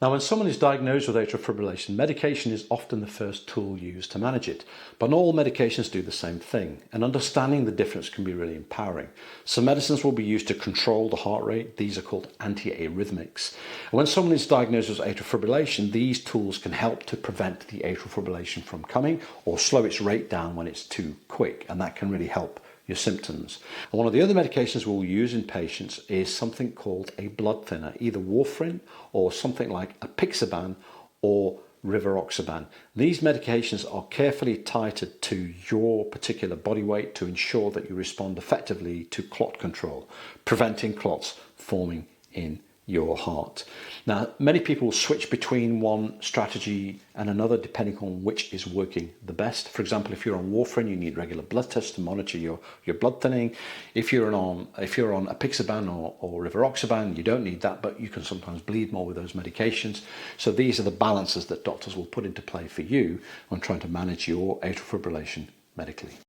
Now, when someone is diagnosed with atrial fibrillation, medication is often the first tool used to manage it. But not all medications do the same thing, and understanding the difference can be really empowering. Some medicines will be used to control the heart rate. These are called antiarrhythmics. And when someone is diagnosed with atrial fibrillation, these tools can help to prevent the atrial fibrillation from coming or slow its rate down when it's too quick, and that can really help your symptoms. And one of the other medications we'll use in patients is something called a blood thinner, either Warfarin or something like Apixaban or Rivaroxaban. These medications are carefully titrated to your particular body weight to ensure that you respond effectively to clot control, preventing clots forming in your heart. Now, many people switch between one strategy and another depending on which is working the best. For example, if you're on Warfarin, you need regular blood tests to monitor your blood thinning. If you're on Apixaban or Rivaroxaban, you don't need that, but you can sometimes bleed more with those medications. So these are the balances that doctors will put into play for you when trying to manage your atrial fibrillation medically.